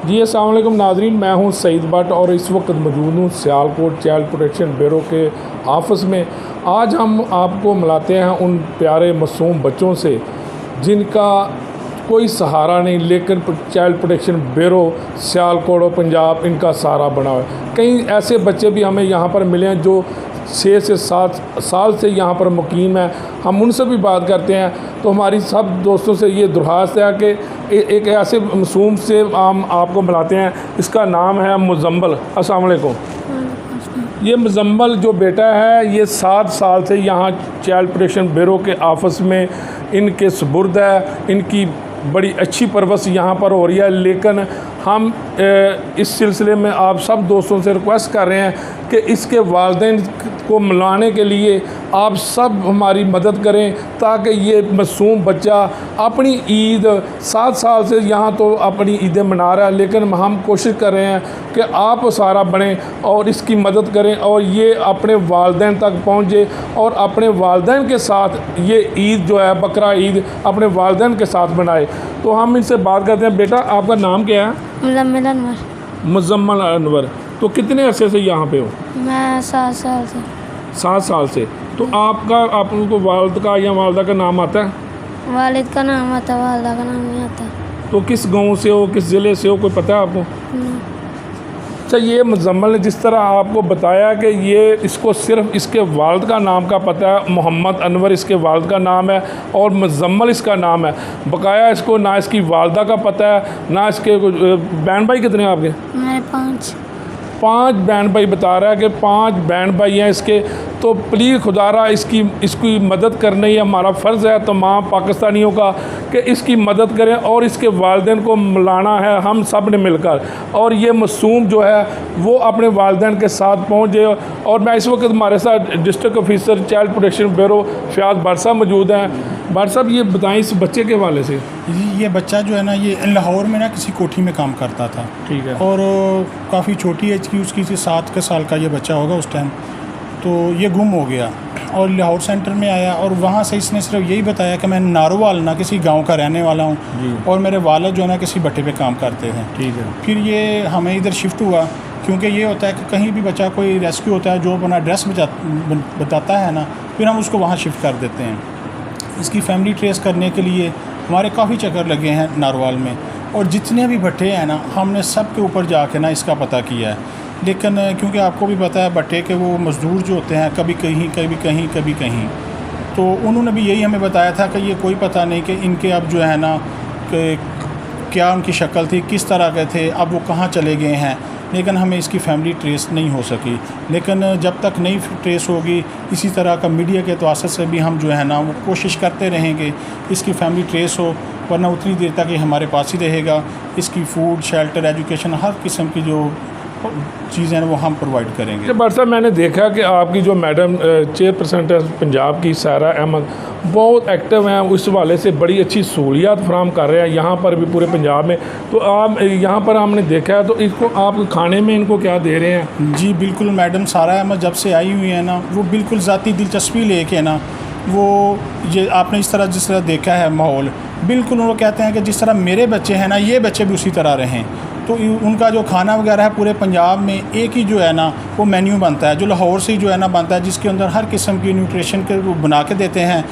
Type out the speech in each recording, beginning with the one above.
जी अस्सलाम वालेकुम नाज़रीन, मैं हूं सईद भट्ट और इस वक्त मौजूद हूं सियालकोट चाइल्ड प्रोटेक्शन ब्यूरो के ऑफिस में। आज हम आपको मिलाते हैं उन प्यारे मासूम बच्चों से जिनका कोई सहारा नहीं, लेकिन चाइल्ड प्रोटेक्शन ब्यूरो सियालकोट और पंजाब इनका सहारा बना हुआ है। कई ऐसे बच्चे भी हमें यहाँ पर मिले हैं जो 6 से 7 साल से यहाँ पर मुकीम है। हम उनसे भी बात करते हैं। तो हमारी सब दोस्तों से ये दरख्वास्त है कि एक ऐसे मासूम से हम आपको मिलाते हैं। इसका नाम है मुजम्मल। अस्सलाम वालेकुम। ये मुजम्मल जो बेटा है ये 7 साल से यहाँ चाइल्ड प्रोटेक्शन ब्यूरो के ऑफिस में इनके सुपुर्द है। इनकी बड़ी अच्छी परवरिश यहाँ पर हो रही है, लेकिन हम इस सिलसिले में आप सब दोस्तों से रिक्वेस्ट कर रहे हैं कि इसके वालिदैन को मिलाने के लिए आप सब हमारी मदद करें ताकि ये मासूम बच्चा अपनी ईद 7 साल से यहाँ तो अपनी ईदें मना रहा है, लेकिन हम कोशिश कर रहे हैं कि आप सहारा बने और इसकी मदद करें और ये अपने वालिदैन तक पहुँचे और अपने वालिदैन के साथ ये ईद जो है बकरा ईद अपने वालिदैन के साथ बनाए। तो हम इनसे बात करते हैं। बेटा आपका नाम क्या है? मुजम्मिल अनवर। मुजम्मल अनवर। तो कितने अरसे से यहाँ पे हो? मैं 7 साल से। 7 साल से। तो आपको वालिद का या वालिदा का नाम आता है? वालिद का नाम आता है, वालिदा का नाम नहीं आता। तो किस गांव से हो, किस ज़िले से हो, कोई पता है आपको? अच्छा, ये मुजम्मल ने जिस तरह आपको बताया कि ये इसको सिर्फ इसके वालिद का नाम का पता है, मोहम्मद अनवर इसके वालिद का नाम है और मुजम्मल इसका नाम है, बकाया इसको ना इसकी वालिदा का पता है ना इसके। बहन भाई कितने हैं आपके? मेरे 5 बहन भाई बता रहा है कि 5 बहन भाई हैं इसके। तो प्लीज़ खुदारा इसकी मदद करना ही हमारा फ़र्ज़ है तमाम पाकिस्तानियों का कि इसकी मदद करें और इसके वालिदैन को मिलाना है हम सब ने मिलकर, और ये मासूम जो है वो अपने वालिदैन के साथ पहुँचे। और मैं इस वक्त हमारे साथ district officer child protection bureau Fayaz Bhatt साहब मौजूद हैं। भट्ट साहब ये बताएं इस बच्चे के हवाले से। ये बच्चा जो है ना ये लाहौर में ना किसी कोठी में काम करता था। ठीक है। और काफ़ी छोटी एज की उसकी 7 साल का ये बच्चा होगा उस टाइम। तो ये गुम हो गया और लाहौर सेंटर में आया और वहाँ से इसने सिर्फ यही बताया कि मैं नारोवाल ना किसी गांव का रहने वाला हूँ और मेरे वालिद जो है ना किसी भट्टे पे काम करते हैं। ठीक है। फिर ये हमें इधर शिफ्ट हुआ, क्योंकि ये होता है कि कहीं भी बच्चा कोई रेस्क्यू होता है जो अपना एड्रेस बताता है ना, फिर हम उसको वहाँ शिफ्ट कर देते हैं। इसकी फैमिली ट्रेस करने के लिए हमारे काफ़ी चक्कर लगे हैं नारोवाल में, और जितने भी भट्टे हैं ना हमने सब के ऊपर जाके ना इसका पता किया है। लेकिन क्योंकि आपको भी पता है भट्टे के वो मज़दूर जो होते हैं कभी कहीं कभी कहीं कभी कहीं, तो उन्होंने भी यही हमें बताया था कि ये कोई पता नहीं कि इनके अब जो है ना क्या उनकी शक्ल थी, किस तरह के थे, अब वो कहाँ चले गए हैं। लेकिन हमें इसकी फैमिली ट्रेस नहीं हो सकी। लेकिन जब तक नहीं ट्रेस होगी इसी तरह का मीडिया के तवासुत से भी हम जो है ना वो कोशिश करते रहेंगे इसकी फैमिली ट्रेस हो, वरना उतनी देर तक ये हमारे पास ही रहेगा। इसकी फूड, शेल्टर, एजुकेशन, हर किस्म की जो चीज़ें हैं वो हम प्रोवाइड करेंगे। भट्ट साहब मैंने देखा कि आपकी जो मैडम चेयरपर्सन है पंजाब की सारा अहमद बहुत एक्टिव हैं, उस हवाले से बड़ी अच्छी सहूलियात फराम कर रहे हैं यहाँ पर भी पूरे पंजाब में। तो आप यहाँ पर हमने देखा है, तो इसको आप खाने में इनको क्या दे रहे हैं? जी बिल्कुल, मैडम सारा अहमद जब से आई हुई है ना वो बिल्कुल ज़ाती दिलचस्पी लेके ना वो ये आपने जिस तरह देखा है माहौल, बिल्कुल वो कहते हैं कि जिस तरह मेरे बच्चे हैं ना ये बच्चे भी उसी तरह रहें। तो उनका जो खाना वगैरह है पूरे पंजाब में एक ही जो है ना वो मेन्यू बनता है जो लाहौर से ही जो है ना बनता है, जिसके अंदर हर किस्म की न्यूट्रिशन के वो बना के देते हैं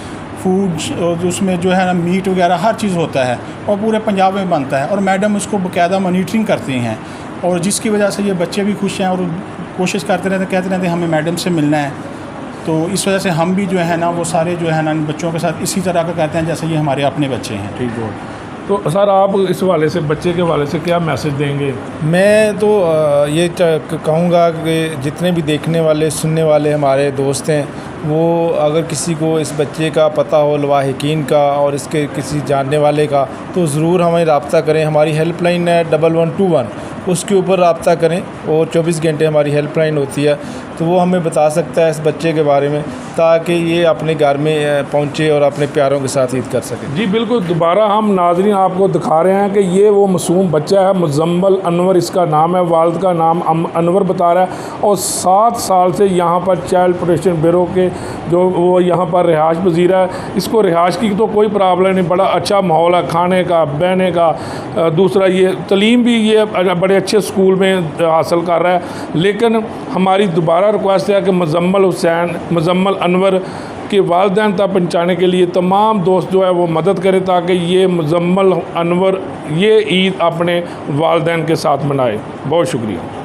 फूड, और उसमें जो है ना मीट वगैरह हर चीज़ होता है और पूरे पंजाब में बनता है। और मैडम उसको बाकायदा मॉनिटरिंग करती हैं और जिसकी वजह से ये बच्चे भी खुश हैं और कोशिश करते रहते कहते रहते हमें मैडम से मिलना है। तो इस वजह से हम भी जो है ना वो सारे जो है ना बच्चों के साथ इसी तरह का कहते हैं जैसे ये हमारे अपने बच्चे हैं। ठीक है। तो सर आप इस हवाले से बच्चे के हवाले से क्या मैसेज देंगे? मैं तो ये कहूँगा कि जितने भी देखने वाले सुनने वाले हमारे दोस्त हैं वो अगर किसी को इस बच्चे का पता हो, लवाहिकीन का और इसके किसी जानने वाले का, तो ज़रूर हमें रब्ता करें। हमारी हेल्पलाइन है 1121, उसके ऊपर रब्ता करें और 24 घंटे हमारी हेल्पलाइन होती है। तो वो हमें बता सकता है इस बच्चे के बारे में, ताकि ये अपने घर में पहुँचे और अपने प्यारों के साथ ईद कर सके। जी बिल्कुल, दोबारा हम नाज़रीन आपको दिखा रहे हैं कि ये वो मासूम बच्चा है, मुजम्मल अनवर इसका नाम है, वालिद का नाम अनवर बता रहा है, और 7 साल से यहाँ पर चाइल्ड प्रोटेक्शन ब्यूरो के जो वो यहाँ पर रिहाइश पजीर है। इसको रिहाइश की तो कोई प्रॉब्लम नहीं, बड़ा अच्छा माहौल है खाने का, बहने का, दूसरा ये तलीम भी ये बड़े अच्छे स्कूल में हासिल कर रहा है। लेकिन हमारी दोबारा रिक्वेस्ट है कि मुजम्मल अनवर के वालिदैन तक पहुँचाने के लिए तमाम दोस्त जो है वो मदद करें, ताकि ये मुजम्मल अनवर ये ईद अपने वालिदैन के साथ मनाए। बहुत शुक्रिया।